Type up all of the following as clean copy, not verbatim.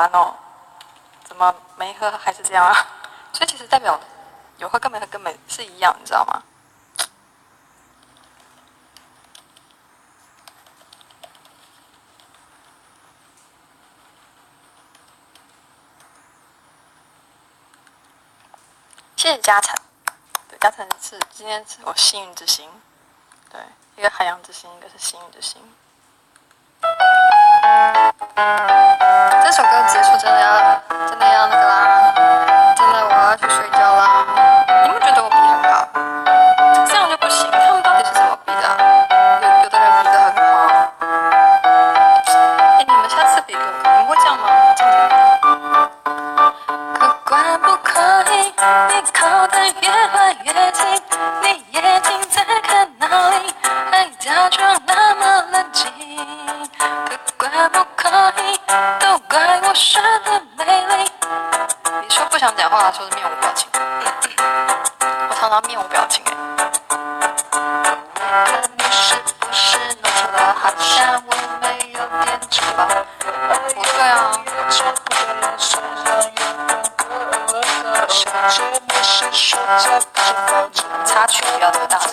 烦哦，怎么没喝还是这样啊？所以其实代表有喝跟没喝根本是一样，你知道吗？谢谢嘉诚，对，嘉诚是今天是我幸运之星，对，一个海洋之星，一个是幸运之星。这首歌结束真的要那个啦，真的我要去睡觉啦。你们觉得我比很好？这样就不行，他们到底是怎么比的啊？有的人比得很好。哎，你们下次比给我看，你们会这样吗？这样子。可怪不可以，你靠得越来越近，你眼睛在看哪里？还假装那么冷静。可怪不可以，都怪我耍的美丽。你说不想讲话，说是面无表情。我常常面无表情看你是不是弄错了？好像我没有点翅膀。不对啊。插曲不要这么大声。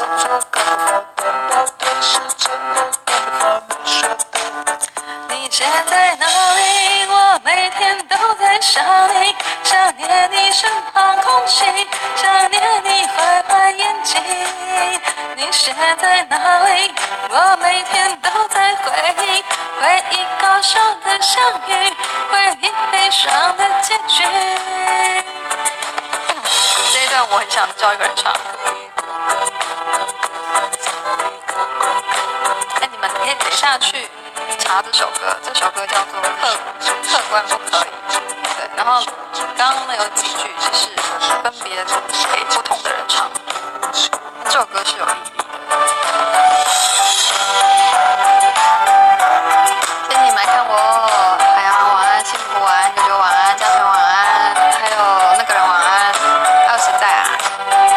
你现在哪里？我每天都在想你，想念你身旁空气，想念你坏坏眼睛。你现在哪里？我每天都在回忆，回忆高手的相遇，回忆悲伤的结局。这一段我很想叫一个人唱。哎，你们可以等一下去查这首歌，这首歌叫做客观不可以。对，然后刚刚有几句就是分别给不同的人唱，这首歌是有意义的。谢谢你们来看我，海洋晚安，幸福晚安，九九晚安，嘉诚晚安，还有那个人晚安，还有谁在啊？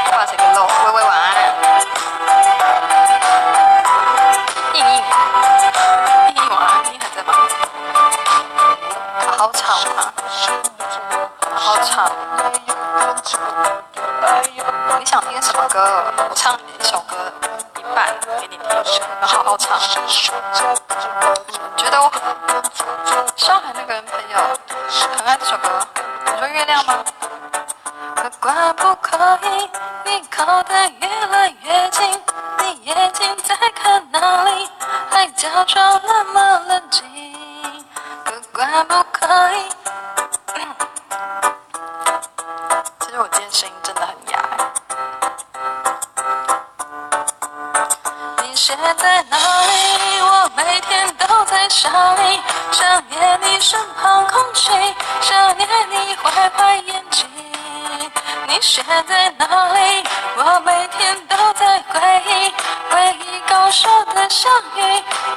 不把谁给漏，微微晚安，硬硬晚安，硬还在吗？好吵啊！好吵！你想听什么歌？我唱一首歌一半给你听，然后好好唱。觉得我上海那个人朋友很爱这首歌。你说月亮吗？可怪不可以，你靠得越来越近，你眼睛在看哪里？还假装那么冷静。可怪不可以。其实我今天声音真的很哑。你现在哪里？我每天都在想你，想念你身旁空气，想念你坏坏眼睛。你现在哪里？我每天都在回忆，回忆高手的相遇，